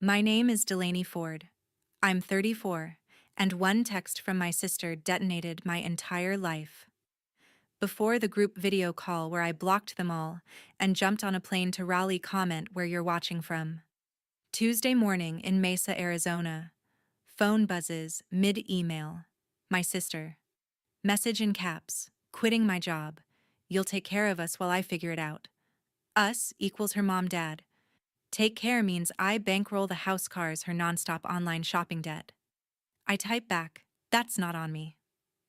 My name is Delaney Ford. I'm 34, and one text from my sister detonated my entire life. Before the group video call where I blocked them all and jumped on a plane to Raleigh, comment where you're watching from. Tuesday morning in Mesa, Arizona. Phone buzzes mid-email. My sister. Message in caps. Quitting my job. You'll take care of us while I figure it out. Us equals her mom-dad. Take care means I bankroll the house cars her nonstop online shopping debt. I type back, that's not on me.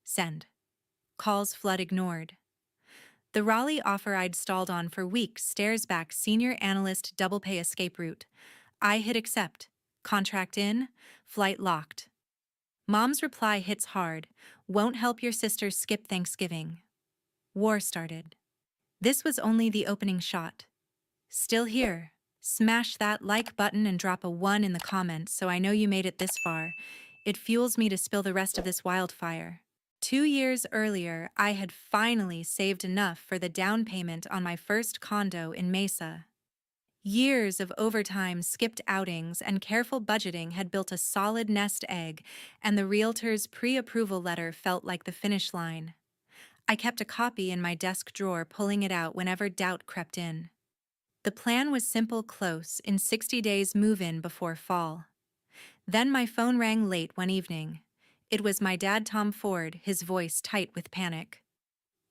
Send. Calls flood ignored. The Raleigh offer I'd stalled on for weeks stares back senior analyst double pay escape route. I hit accept. Contract in. Flight locked. Mom's reply hits hard. Won't help your sister skip Thanksgiving. War started. This was only the opening shot. Still here. Smash that like button and drop a 1 in the comments so I know you made it this far. It fuels me to spill the rest of this wildfire. 2 years earlier, I had finally saved enough for the down payment on my first condo in Mesa. Years of overtime, skipped outings, and careful budgeting had built a solid nest egg, and the realtor's pre-approval letter felt like the finish line. I kept a copy in my desk drawer, pulling it out whenever doubt crept in. The plan was simple, close, in 60 days move in before fall. Then my phone rang late one evening. It was my dad, Tom Ford, his voice tight with panic.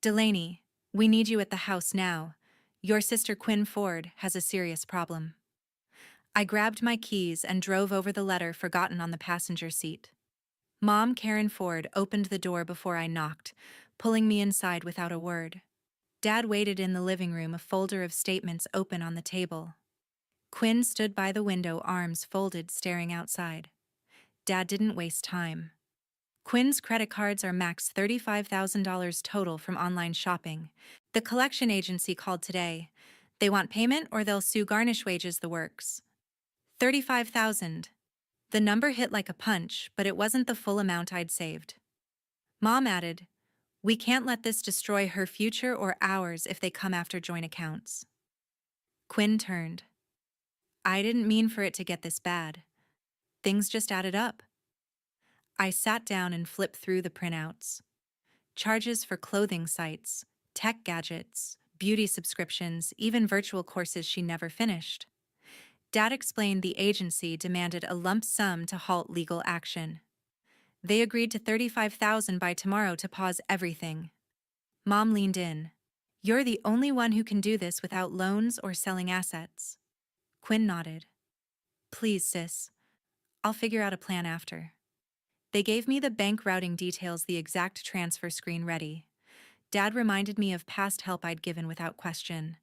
Delaney, we need you at the house now. Your sister Quinn Ford has a serious problem. I grabbed my keys and drove over the letter forgotten on the passenger seat. Mom Karen Ford opened the door before I knocked, pulling me inside without a word. Dad waited in the living room, a folder of statements open on the table. Quinn stood by the window, arms folded, staring outside. Dad didn't waste time. Quinn's credit cards are max $35,000 total from online shopping. The collection agency called today. They want payment or they'll sue, garnish wages, the works. $35,000. The number hit like a punch, but it wasn't the full amount I'd saved. Mom added, "We can't let this destroy her future or ours if they come after joint accounts." Quinn turned. I didn't mean for it to get this bad. Things just added up. I sat down and flipped through the printouts. Charges for clothing sites, tech gadgets, beauty subscriptions, even virtual courses she never finished. Dad explained the agency demanded a lump sum to halt legal action. They agreed to $35,000 by tomorrow to pause everything. Mom leaned in. "You're the only one who can do this without loans or selling assets." Quinn nodded. "Please, sis. I'll figure out a plan after." They gave me the bank routing details, the exact transfer screen ready. Dad reminded me of past help I'd given without question.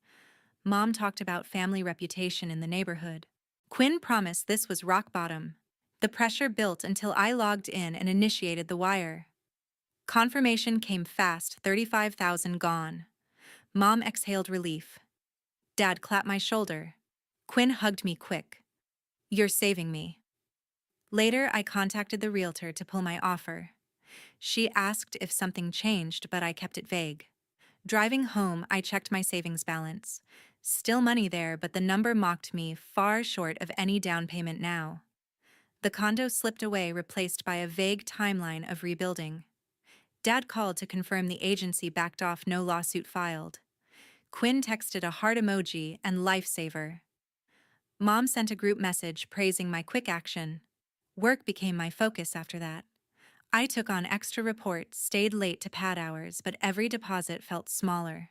Mom talked about family reputation in the neighborhood. Quinn promised this was rock bottom. The pressure built until I logged in and initiated the wire. Confirmation came fast, $35,000 gone. Mom exhaled relief. Dad clapped my shoulder. Quinn hugged me quick. "You're saving me." Later, I contacted the realtor to pull my offer. She asked if something changed, but I kept it vague. Driving home, I checked my savings balance. Still money there, but the number mocked me, far short of any down payment now. The condo slipped away, replaced by a vague timeline of rebuilding. Dad called to confirm the agency backed off, no lawsuit filed. Quinn texted a heart emoji and lifesaver. Mom sent a group message praising my quick action. Work became my focus after that. I took on extra reports, stayed late to pad hours, but every deposit felt smaller.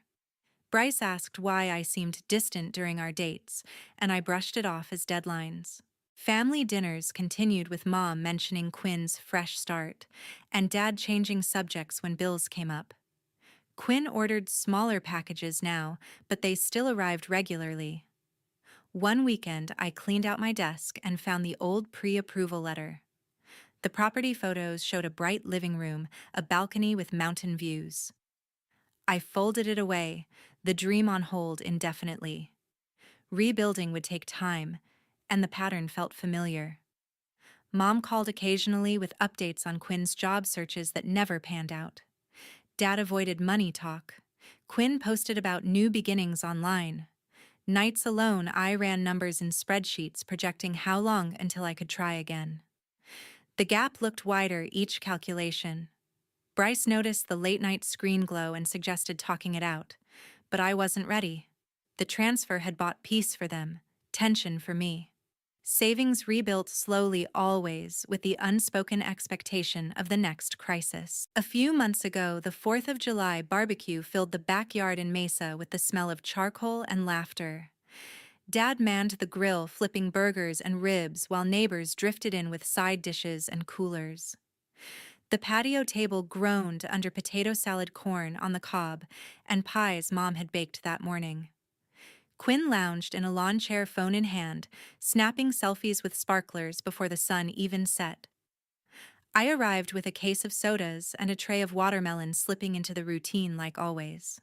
Bryce asked why I seemed distant during our dates, and I brushed it off as deadlines. Family dinners continued, with Mom mentioning Quinn's fresh start, and Dad changing subjects when bills came up. Quinn ordered smaller packages now, but they still arrived regularly. One weekend, I cleaned out my desk and found the old pre-approval letter. The property photos showed a bright living room, a balcony with mountain views. I folded it away, the dream on hold indefinitely. Rebuilding would take time, and the pattern felt familiar. Mom called occasionally with updates on Quinn's job searches that never panned out. Dad avoided money talk. Quinn posted about new beginnings online. Nights alone, I ran numbers in spreadsheets projecting how long until I could try again. The gap looked wider each calculation. Bryce noticed the late-night screen glow and suggested talking it out, but I wasn't ready. The transfer had bought peace for them, tension for me. Savings rebuilt slowly always, with the unspoken expectation of the next crisis. A few months ago, the 4th of July barbecue filled the backyard in Mesa with the smell of charcoal and laughter. Dad manned the grill, flipping burgers and ribs while neighbors drifted in with side dishes and coolers. The patio table groaned under potato salad corn on the cob and pies Mom had baked that morning. Quinn lounged in a lawn chair, phone in hand, snapping selfies with sparklers before the sun even set. I arrived with a case of sodas and a tray of watermelon, slipping into the routine like always.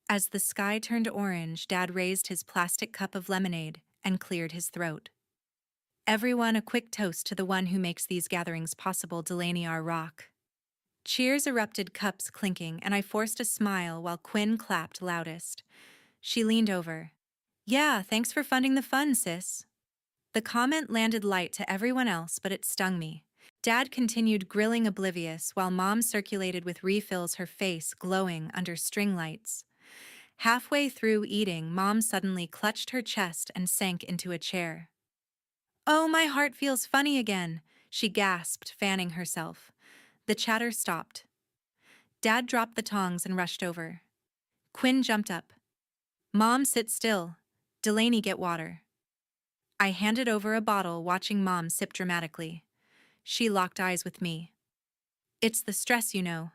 As the sky turned orange, Dad raised his plastic cup of lemonade and cleared his throat. Everyone a quick toast to the one who makes these gatherings possible, Delaney, our rock. Cheers erupted, cups clinking, and I forced a smile while Quinn clapped loudest. She leaned over. "Yeah, thanks for funding the fun, sis." The comment landed light to everyone else, but it stung me. Dad continued grilling, oblivious, while Mom circulated with refills, her face glowing under string lights. Halfway through eating, Mom suddenly clutched her chest and sank into a chair. "Oh, my heart feels funny again," she gasped, fanning herself. The chatter stopped. Dad dropped the tongs and rushed over. Quinn jumped up. "Mom, sit still. Delaney, get water." I handed over a bottle, watching Mom sip dramatically. She locked eyes with me. "It's the stress, you know."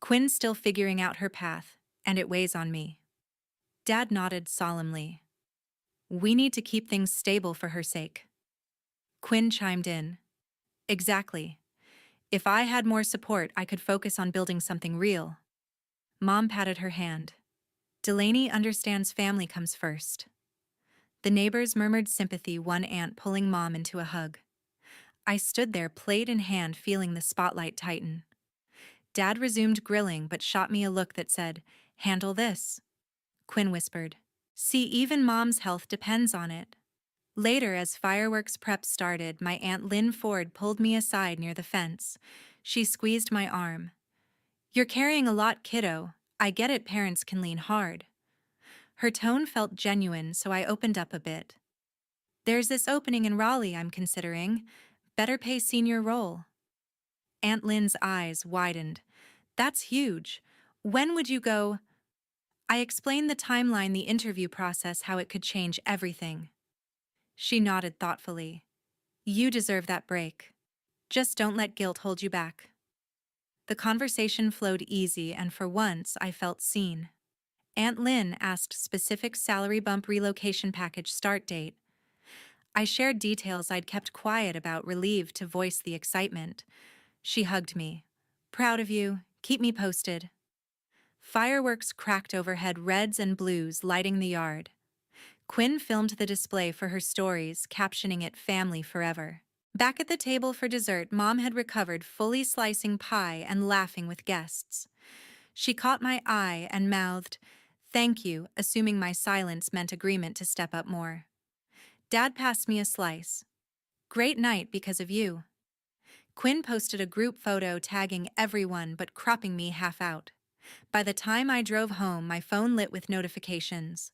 Quinn's still figuring out her path, and it weighs on me. Dad nodded solemnly. "We need to keep things stable for her sake." Quinn chimed in. "Exactly. If I had more support, I could focus on building something real." Mom patted her hand. "Delaney understands family comes first." The neighbors murmured sympathy, one aunt pulling Mom into a hug. I stood there, plate in hand, feeling the spotlight tighten. Dad resumed grilling, but shot me a look that said, "Handle this." Quinn whispered, "See, even Mom's health depends on it." Later, as fireworks prep started, my Aunt Lynn Ford pulled me aside near the fence. She squeezed my arm. "You're carrying a lot, kiddo. I get it, parents can lean hard." Her tone felt genuine, so I opened up a bit. "There's this opening in Raleigh I'm considering. Better pay senior role." Aunt Lynn's eyes widened. "That's huge. When would you go?" I explained the timeline, the interview process, how it could change everything. She nodded thoughtfully. "You deserve that break. Just don't let guilt hold you back." The conversation flowed easy, and for once I felt seen. Aunt Lynn asked specific salary bump, relocation package, start date. I shared details I'd kept quiet about, relieved to voice the excitement. She hugged me. "Proud of you. Keep me posted." Fireworks cracked overhead, reds and blues lighting the yard. Quinn filmed the display for her stories, captioning it "Family Forever." Back at the table for dessert, Mom had recovered, fully slicing pie and laughing with guests. She caught my eye and mouthed, "Thank you," assuming my silence meant agreement to step up more. Dad passed me a slice. "Great night because of you." Quinn posted a group photo tagging everyone but cropping me half out. By the time I drove home, my phone lit with notifications.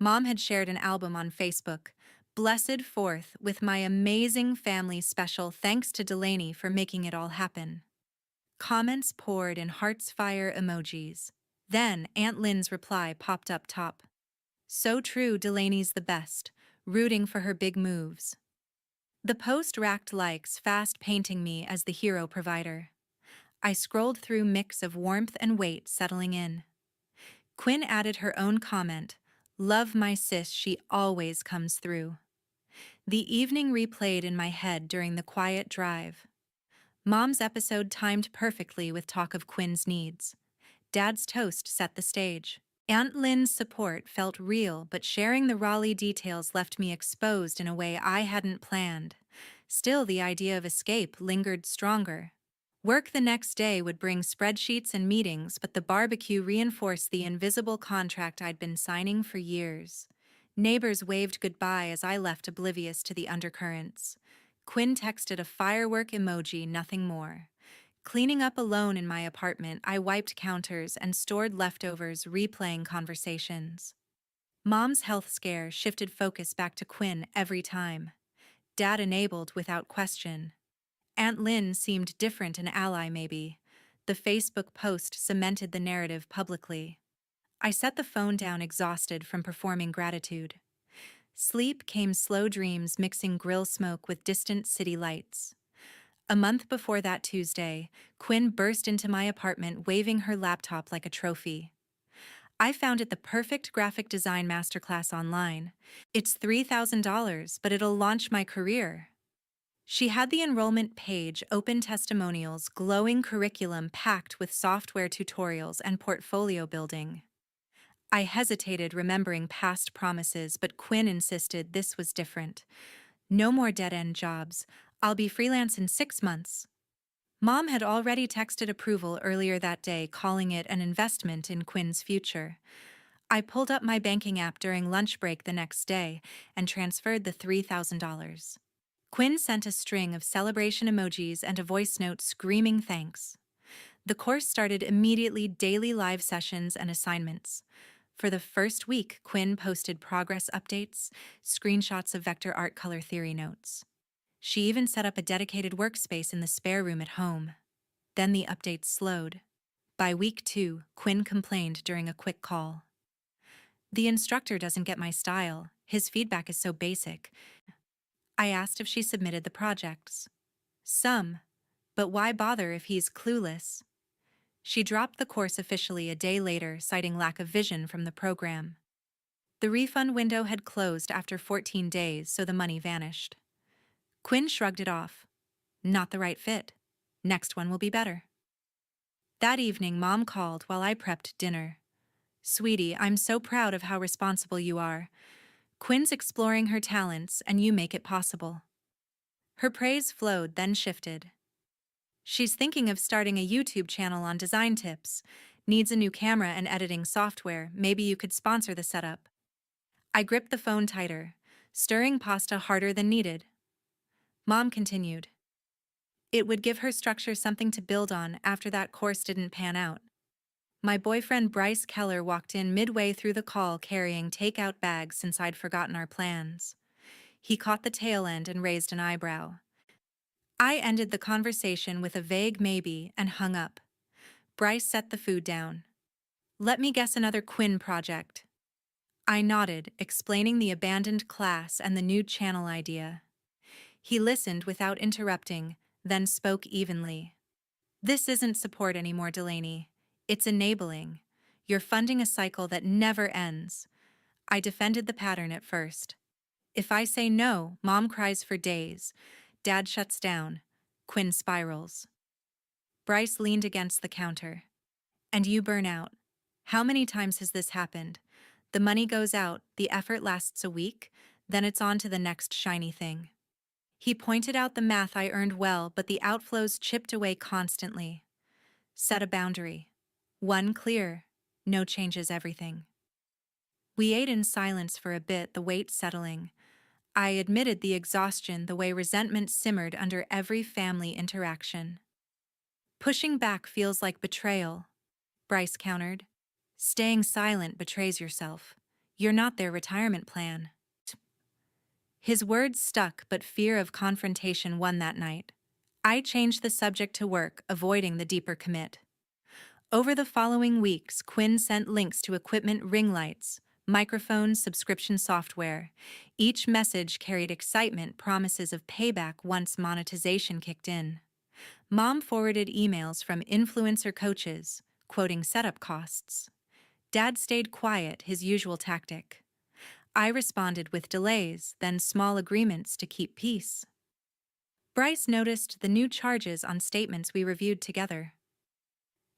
Mom had shared an album on Facebook, "Blessed Fourth," with my amazing family special, thanks to Delaney for making it all happen. Comments poured in, hearts, fire emojis. Then Aunt Lynn's reply popped up top. "So true, Delaney's the best, rooting for her big moves." The post racked likes fast, painting me as the hero provider. I scrolled through, mix of warmth and weight settling in. Quinn added her own comment, "Love my sis, she always comes through." The evening replayed in my head during the quiet drive. Mom's episode timed perfectly with talk of Quinn's needs. Dad's toast set the stage. Aunt Lynn's support felt real, but sharing the Raleigh details left me exposed in a way I hadn't planned. Still, the idea of escape lingered stronger. Work the next day would bring spreadsheets and meetings, but the barbecue reinforced the invisible contract I'd been signing for years. Neighbors waved goodbye as I left oblivious to the undercurrents. Quinn texted a firework emoji, nothing more. Cleaning up alone in my apartment, I wiped counters and stored leftovers, replaying conversations. Mom's health scare shifted focus back to Quinn every time. Dad enabled without question. Aunt Lynn seemed different, an ally maybe. The Facebook post cemented the narrative publicly. I set the phone down, exhausted from performing gratitude. Sleep came, slow dreams mixing grill smoke with distant city lights. A month before that Tuesday, Quinn burst into my apartment waving her laptop like a trophy. I found it the perfect graphic design masterclass online. It's $3,000, but it'll launch my career. She had the enrollment page, open testimonials, glowing curriculum packed with software tutorials and portfolio building. I hesitated, remembering past promises, but Quinn insisted this was different. No more dead-end jobs. I'll be freelance in 6 months. Mom had already texted approval earlier that day, calling it an investment in Quinn's future. I pulled up my banking app during lunch break the next day and transferred the $3,000. Quinn sent a string of celebration emojis and a voice note screaming thanks. The course started immediately, daily live sessions and assignments. For the first week, Quinn posted progress updates, screenshots of vector art, color theory notes. She even set up a dedicated workspace in the spare room at home. Then the updates slowed. By week 2, Quinn complained during a quick call. The instructor doesn't get my style. His feedback is so basic. I asked if she submitted the projects. Some, but why bother if he's clueless? She dropped the course officially a day later, citing lack of vision from the program. The refund window had closed after 14 days, so the money vanished. Quinn shrugged it off. Not the right fit. Next one will be better. That evening, Mom called while I prepped dinner. Sweetie, I'm so proud of how responsible you are. Quinn's exploring her talents, and you make it possible. Her praise flowed, then shifted. She's thinking of starting a YouTube channel on design tips. Needs a new camera and editing software. Maybe you could sponsor the setup. I gripped the phone tighter, stirring pasta harder than needed. Mom continued. It would give her structure, something to build on after that course didn't pan out. My boyfriend Bryce Keller walked in midway through the call carrying takeout bags since I'd forgotten our plans. He caught the tail end and raised an eyebrow. I ended the conversation with a vague maybe and hung up. Bryce set the food down. Let me guess, another Quinn project. I nodded, explaining the abandoned class and the new channel idea. He listened without interrupting, then spoke evenly. This isn't support anymore, Delaney. It's enabling. You're funding a cycle that never ends. I defended the pattern at first. If I say no, Mom cries for days. Dad shuts down. Quinn spirals. Bryce leaned against the counter. And you burn out. How many times has this happened? The money goes out, the effort lasts a week, then it's on to the next shiny thing. He pointed out the math. I earned well, but the outflows chipped away constantly. Set a boundary. One clear. No changes everything. We ate in silence for a bit, the weight settling. I admitted the exhaustion, the way resentment simmered under every family interaction. Pushing back feels like betrayal, Bryce countered. Staying silent betrays yourself. You're not their retirement plan. His words stuck, but fear of confrontation won that night. I changed the subject to work, avoiding the deeper commit. Over the following weeks, Quinn sent links to equipment, ring lights, microphones, subscription software. Each message carried excitement, promises of payback once monetization kicked in. Mom forwarded emails from influencer coaches, quoting setup costs. Dad stayed quiet, his usual tactic. I responded with delays, then small agreements to keep peace. Bryce noticed the new charges on statements we reviewed together.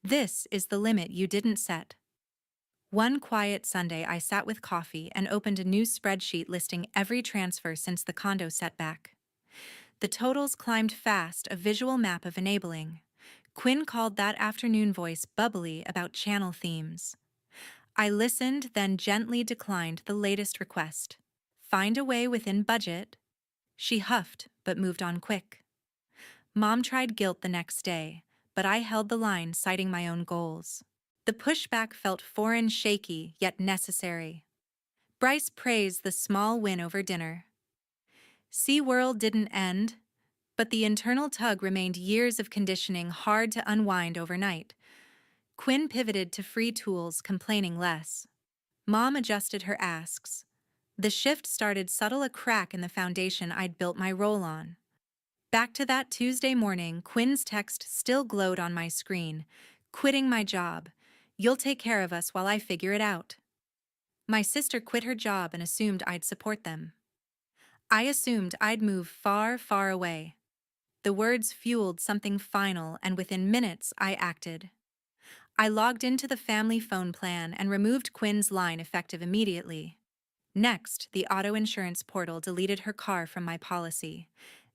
This is the limit you didn't set. One quiet Sunday, I sat with coffee and opened a new spreadsheet listing every transfer since the condo setback. The totals climbed fast, a visual map of enabling. Quinn called that afternoon, voice bubbly about channel themes. I listened, then gently declined the latest request. Find a way within budget. She huffed, but moved on quick. Mom tried guilt the next day, but I held the line, citing my own goals. The pushback felt foreign, shaky, yet necessary. Bryce praised the small win over dinner. SeaWorld didn't end, but the internal tug remained, years of conditioning hard to unwind overnight. Quinn pivoted to free tools, complaining less. Mom adjusted her asks. The shift started subtle, a crack in the foundation I'd built my role on. Back to that Tuesday morning, Quinn's text still glowed on my screen. Quitting my job. You'll take care of us while I figure it out. My sister quit her job and assumed I'd support them. I assumed I'd move far, far away. The words fueled something final, and within minutes I acted. I logged into the family phone plan and removed Quinn's line, effective immediately. Next, the auto insurance portal deleted her car from my policy.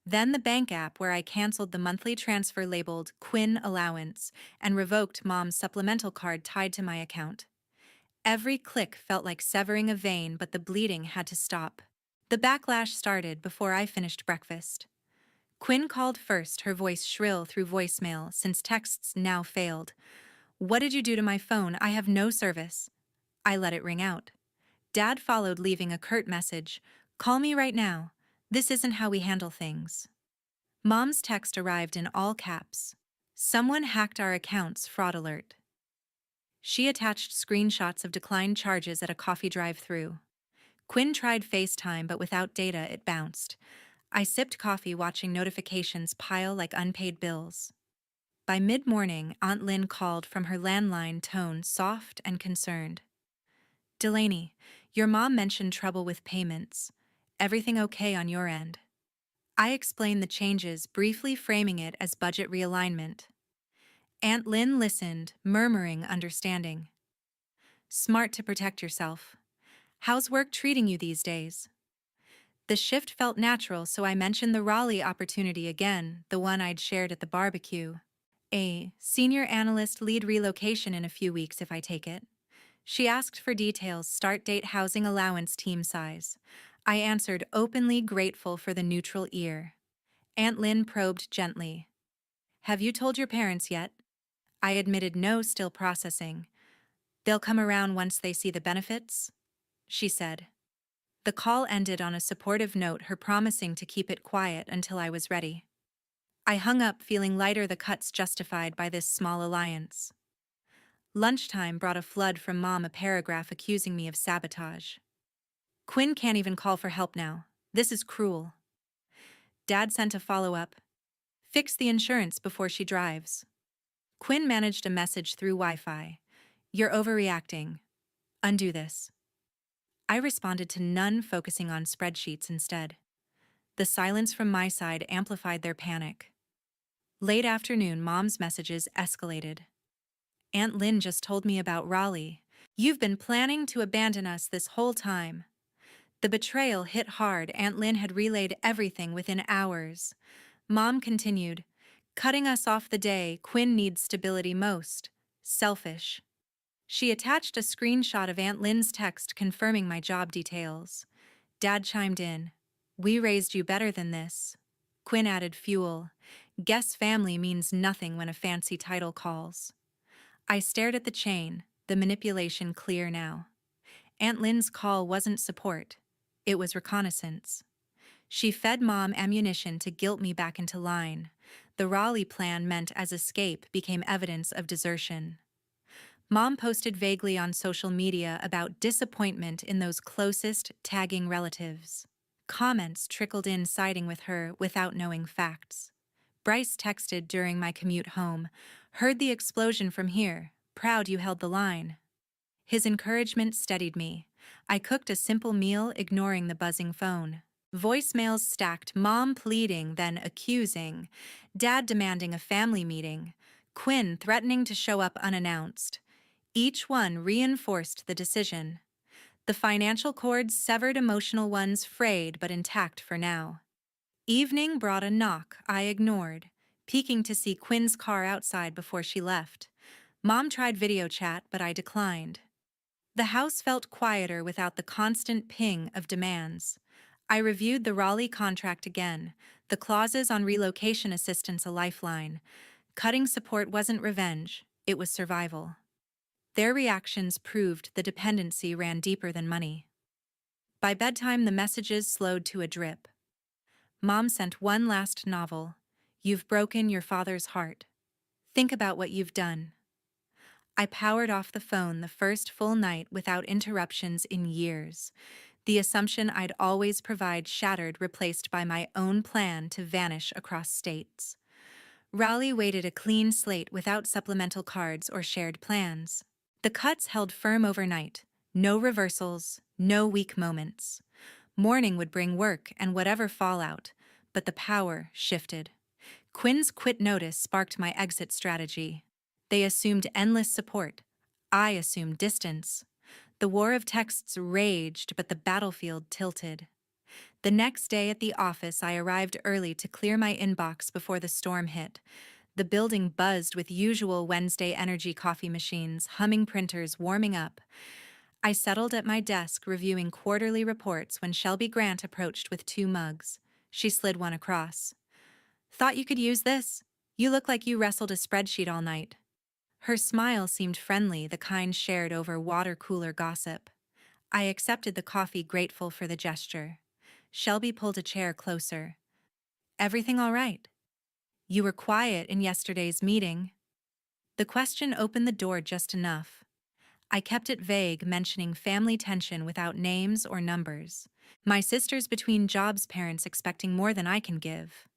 Then the bank app, where I canceled the monthly transfer labeled Quinn Allowance and revoked Mom's supplemental card tied to my account. Every click felt like severing a vein, but the bleeding had to stop. The backlash started before I finished breakfast. Quinn called first, her voice shrill through voicemail, since texts now failed. What did you do to my phone? I have no service. I let it ring out. Dad followed, leaving a curt message. Call me right now. This isn't how we handle things. Mom's text arrived in all caps. Someone hacked our accounts, fraud alert. She attached screenshots of declined charges at a coffee drive-thru. Quinn tried FaceTime, but without data, it bounced. I sipped coffee, watching notifications pile like unpaid bills. By mid-morning, Aunt Lynn called from her landline, tone soft and concerned. Delaney, your mom mentioned trouble with payments. Everything okay on your end? I explained the changes, briefly framing it as budget realignment. Aunt Lynn listened, murmuring understanding. Smart to protect yourself. How's work treating you these days? The shift felt natural, so I mentioned the Raleigh opportunity again, the one I'd shared at the barbecue. A senior analyst, lead relocation in a few weeks if I take it. She asked for details: start date, housing allowance, team size. I answered, openly grateful for the neutral ear. Aunt Lynn probed gently. Have you told your parents yet? I admitted no, still processing. They'll come around once they see the benefits, she said. The call ended on a supportive note, her promising to keep it quiet until I was ready. I hung up, feeling lighter, the cuts justified by this small alliance. Lunchtime brought a flood from Mom, a paragraph accusing me of sabotage. Quinn can't even call for help now. This is cruel. Dad sent a follow-up. Fix the insurance before she drives. Quinn managed a message through Wi-Fi. You're overreacting. Undo this. I responded to none, focusing on spreadsheets instead. The silence from my side amplified their panic. Late afternoon, Mom's messages escalated. Aunt Lynn just told me about Raleigh. You've been planning to abandon us this whole time. The betrayal hit hard. Aunt Lynn had relayed everything within hours. Mom continued, cutting us off the day Quinn needs stability most. Selfish. She attached a screenshot of Aunt Lynn's text confirming my job details. Dad chimed in. We raised you better than this. Quinn added fuel. Guess family means nothing when a fancy title calls. I stared at the chain, the manipulation clear now. Aunt Lynn's call wasn't support. It was reconnaissance. She fed Mom ammunition to guilt me back into line. The Raleigh plan, meant as escape, became evidence of desertion. Mom posted vaguely on social media about disappointment in those closest, tagging relatives. Comments trickled in, siding with her without knowing facts. Bryce texted during my commute home. Heard the explosion from here. Proud you held the line. His encouragement steadied me. I cooked a simple meal, ignoring the buzzing phone. Voicemails stacked, Mom pleading, then accusing. Dad demanding a family meeting. Quinn threatening to show up unannounced. Each one reinforced the decision. The financial cords severed, emotional ones frayed but intact for now. Evening brought a knock I ignored, peeking to see Quinn's car outside before she left. Mom tried video chat, but I declined. The house felt quieter without the constant ping of demands. I reviewed the Raleigh contract again, the clauses on relocation assistance a lifeline. Cutting support wasn't revenge, it was survival. Their reactions proved the dependency ran deeper than money. By bedtime, the messages slowed to a drip. Mom sent one last novel. You've broken your father's heart. Think about what you've done. I powered off the phone the first full night without interruptions in years. The assumption I'd always provide shattered, replaced by my own plan to vanish across states. Raleigh waited a clean slate without supplemental cards or shared plans. The cuts held firm overnight. No reversals, no weak moments. Morning would bring work and whatever fallout, but the power shifted. Quinn's quit notice sparked my exit strategy. They assumed endless support. I assumed distance. The war of texts raged, but the battlefield tilted. The next day at the office, I arrived early to clear my inbox before the storm hit. The building buzzed with usual Wednesday energy coffee machines, humming printers warming up. I settled at my desk reviewing quarterly reports when Shelby Grant approached with 2 mugs. She slid one across. "Thought you could use this? You look like you wrestled a spreadsheet all night." Her smile seemed friendly, the kind shared over water cooler gossip. I accepted the coffee, grateful for the gesture. Shelby pulled a chair closer. "Everything all right? You were quiet in yesterday's meeting." The question opened the door just enough. I kept it vague, mentioning family tension without names or numbers. My sister's between jobs, parents expecting more than I can give.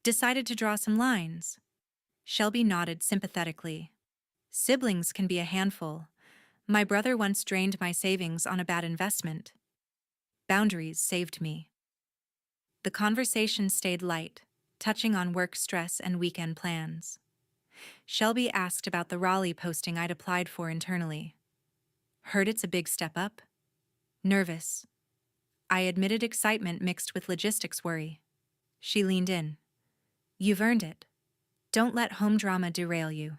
Decided to draw some lines. Shelby nodded sympathetically. Siblings can be a handful. My brother once drained my savings on a bad investment. Boundaries saved me. The conversation stayed light, touching on work stress and weekend plans. Shelby asked about the Raleigh posting I'd applied for internally. Heard it's a big step up? Nervous. I admitted excitement mixed with logistics worry. She leaned in. "You've earned it. Don't let home drama derail you."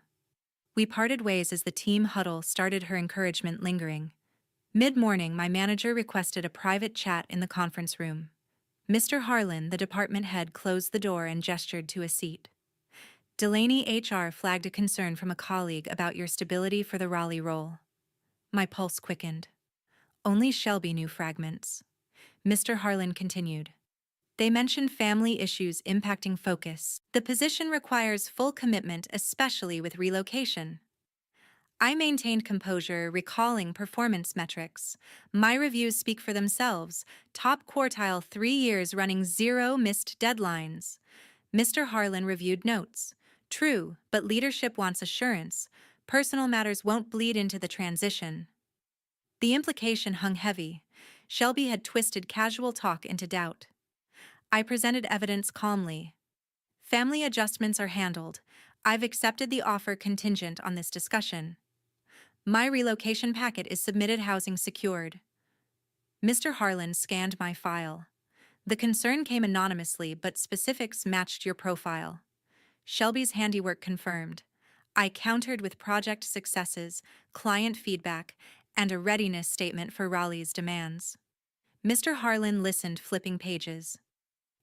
We parted ways as the team huddle started, her encouragement lingering. Mid-morning, my manager requested a private chat in the conference room. Mr. Harlan, the department head, closed the door and gestured to a seat. "Delaney HR flagged a concern from a colleague about your stability for the Raleigh role." My pulse quickened. Only Shelby knew fragments. Mr. Harlan continued. "They mentioned family issues impacting focus. The position requires full commitment, especially with relocation." I maintained composure, recalling performance metrics. My reviews speak for themselves. Top quartile, 3 years running, 0 missed deadlines. Mr. Harlan reviewed notes. "True, but leadership wants assurance. Personal matters won't bleed into the transition." The implication hung heavy. Shelby had twisted casual talk into doubt. I presented evidence calmly. "Family adjustments are handled. I've accepted the offer contingent on this discussion. My relocation packet is submitted, housing secured." Mr. Harlan scanned my file. The concern came anonymously, but specifics matched your profile. Shelby's handiwork confirmed. I countered with project successes, client feedback, and a readiness statement for Raleigh's demands. Mr. Harlan listened, flipping pages.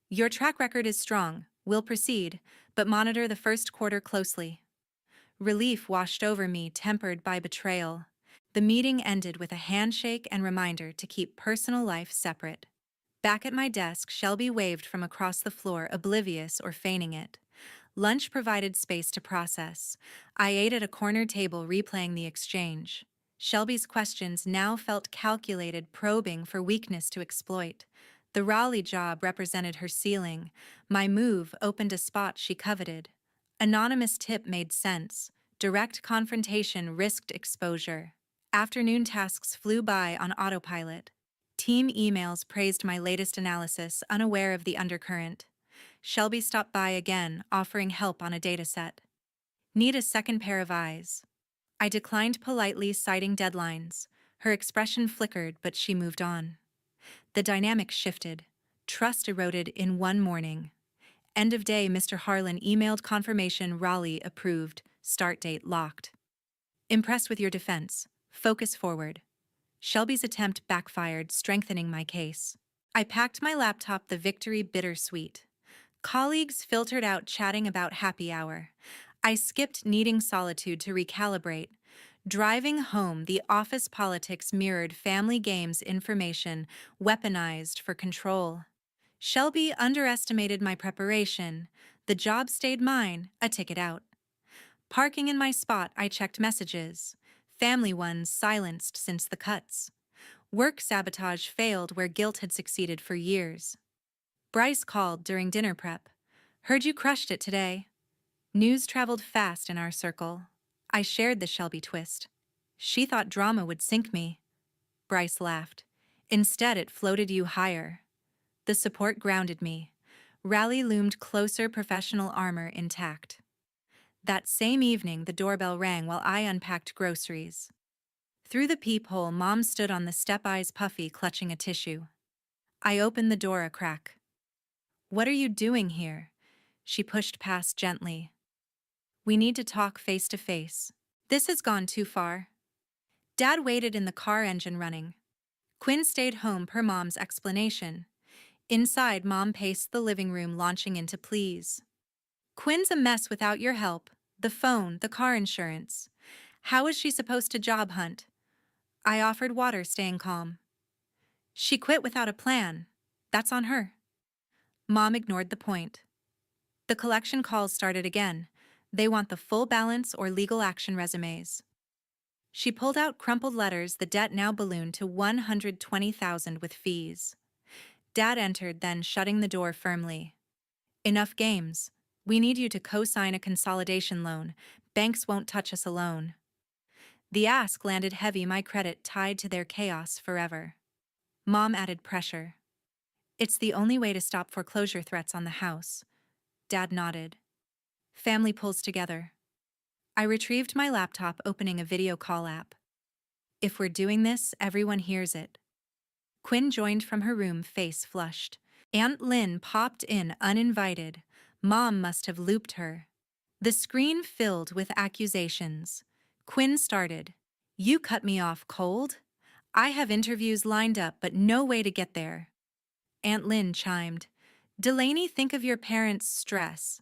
"Your track record is strong. We'll proceed, but monitor the first quarter closely." Relief washed over me, tempered by betrayal. The meeting ended with a handshake and reminder to keep personal life separate. Back at my desk, Shelby waved from across the floor, oblivious or feigning it. Lunch provided space to process. I ate at a corner table, replaying the exchange. Shelby's questions now felt calculated, probing for weakness to exploit. The Raleigh job represented her ceiling. My move opened a spot she coveted. Anonymous tip made sense. Direct confrontation risked exposure. Afternoon tasks flew by on autopilot. Team emails praised my latest analysis, unaware of the undercurrent. Shelby stopped by again, offering help on a dataset. "Need a second pair of eyes." I declined politely, citing deadlines. Her expression flickered, but she moved on. The dynamic shifted. Trust eroded in one morning. End of day, Mr. Harlan emailed confirmation, Raleigh approved, start date locked. "Impressed with your defense. Focus forward." Shelby's attempt backfired, strengthening my case. I packed my laptop, the victory bittersweet. Colleagues filtered out chatting about happy hour. I skipped needing solitude to recalibrate. Driving home, the office politics mirrored family games information, weaponized for control. Shelby underestimated my preparation. The job stayed mine, a ticket out. Parking in my spot, I checked messages. Family ones silenced since the cuts. Work sabotage failed where guilt had succeeded for years. Bryce called during dinner prep. Heard you crushed it today. News traveled fast in our circle. I shared the Shelby twist. She thought drama would sink me. Bryce laughed. Instead, it floated you higher. The support grounded me. Raleigh loomed closer, professional armor intact. That same evening, the doorbell rang while I unpacked groceries. Through the peephole, Mom stood on the step, eyes puffy, clutching a tissue. I opened the door a crack. What are you doing here? She pushed past gently. We need to talk face to face. This has gone too far. Dad waited in the car, engine running. Quinn stayed home per Mom's explanation. Inside, Mom paced the living room, launching into pleas. Quinn's a mess without your help. The phone, the car insurance. How is she supposed to job hunt? I offered water, staying calm. She quit without a plan. That's on her. Mom ignored the point. The collection calls started again. They want the full balance or legal action resumes. She pulled out crumpled letters, the debt now ballooned to $120,000 with fees. Dad entered, then shutting the door firmly. Enough games. We need you to co-sign a consolidation loan. Banks won't touch us alone. The ask landed heavy, my credit tied to their chaos forever. Mom added pressure. It's the only way to stop foreclosure threats on the house. Dad nodded. Family pulls together. I retrieved my laptop, opening a video call app. If we're doing this, everyone hears it. Quinn joined from her room, face flushed. Aunt Lynn popped in uninvited. Mom must have looped her. The screen filled with accusations. Quinn started. You cut me off cold? I have interviews lined up, but no way to get there. Aunt Lynn chimed. Delaney, think of your parents' stress.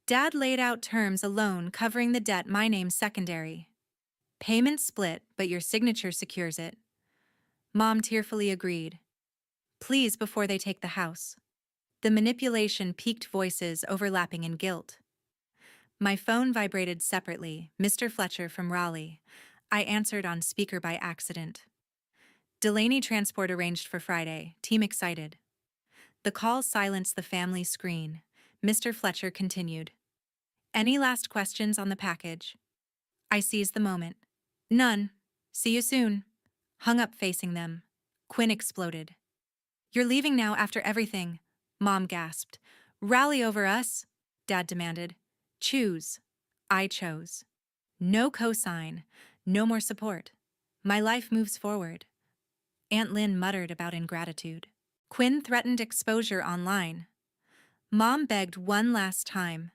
Dad laid out terms, a loan covering the debt, my name secondary. Payment split, but your signature secures it. Mom tearfully agreed. Please, before they take the house. The manipulation piqued, voices overlapping in guilt. My phone vibrated separately, Mr. Fletcher from Raleigh. I answered on speaker by accident. Delaney, transport arranged for Friday, team excited. The call silenced the family screen. Mr. Fletcher continued. Any last questions on the package? I seized the moment. None. See you soon. Hung up, facing them. Quinn exploded. You're leaving now after everything, Mom gasped. Rally over us, Dad demanded. Choose. I chose. No cosign. No more support. My life moves forward. Aunt Lynn muttered about ingratitude. Quinn threatened exposure online. Mom begged one last time.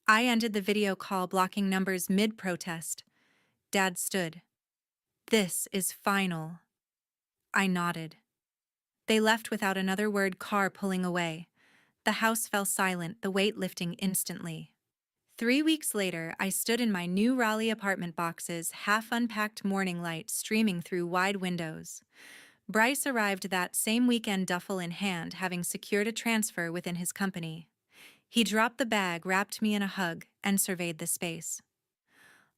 I ended the video call, blocking numbers mid-protest. Dad stood. This is final. I nodded. They left without another word, car pulling away. The house fell silent, the weight lifting instantly. 3 weeks later, I stood in my new Raleigh apartment, boxes, half-unpacked, morning light streaming through wide windows. Bryce arrived that same weekend, duffel in hand, having secured a transfer within his company. He dropped the bag, wrapped me in a hug, and surveyed the space.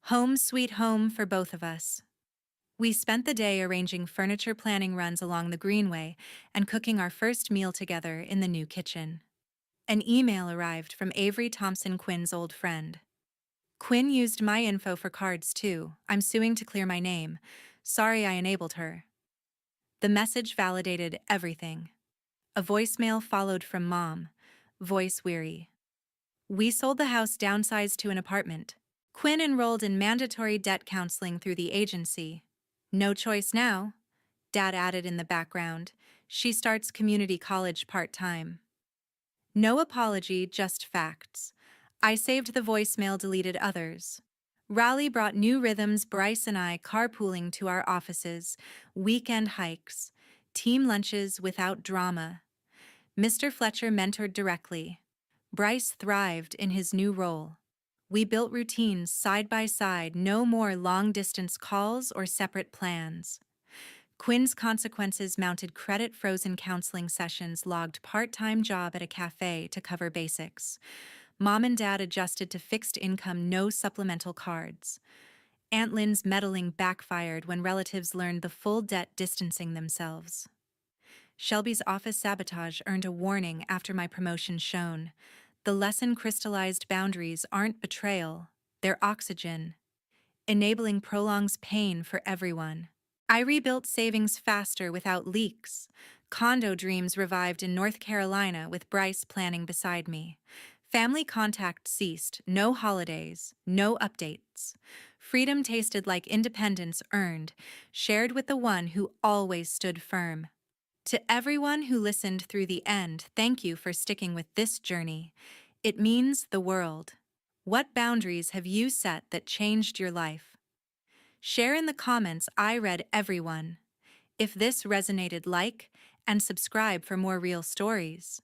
Home sweet home for both of us. We spent the day arranging furniture, planning runs along the greenway, and cooking our first meal together in the new kitchen. An email arrived from Avery Thompson, Quinn's old friend. Quinn used my info for cards too. I'm suing to clear my name. Sorry I enabled her. The message validated everything. A voicemail followed from Mom, voice weary. We sold the house, downsized to an apartment. Quinn enrolled in mandatory debt counseling through the agency. No choice now, Dad added in the background. She starts community college part-time. No apology, just facts. I saved the voicemail, deleted others. Raleigh brought new rhythms, Bryce and I carpooling to our offices, weekend hikes, team lunches without drama. Mr. Fletcher mentored directly. Bryce thrived in his new role. We built routines side by side, no more long-distance calls or separate plans. Quinn's consequences mounted credit-frozen counseling sessions, logged part-time job at a cafe to cover basics. Mom and Dad adjusted to fixed income, no supplemental cards. Aunt Lynn's meddling backfired when relatives learned the full debt, distancing themselves. Shelby's office sabotage earned a warning after my promotion shone. The lesson crystallized: boundaries aren't betrayal, they're oxygen. Enabling prolongs pain for everyone. I rebuilt savings faster without leaks. Condo dreams revived in North Carolina with Bryce planning beside me. Family contact ceased, no holidays, no updates. Freedom tasted like independence earned, shared with the one who always stood firm. To everyone who listened through the end, thank you for sticking with this journey. It means the world. What boundaries have you set that changed your life? Share in the comments. I read everyone. If this resonated, like and subscribe for more real stories.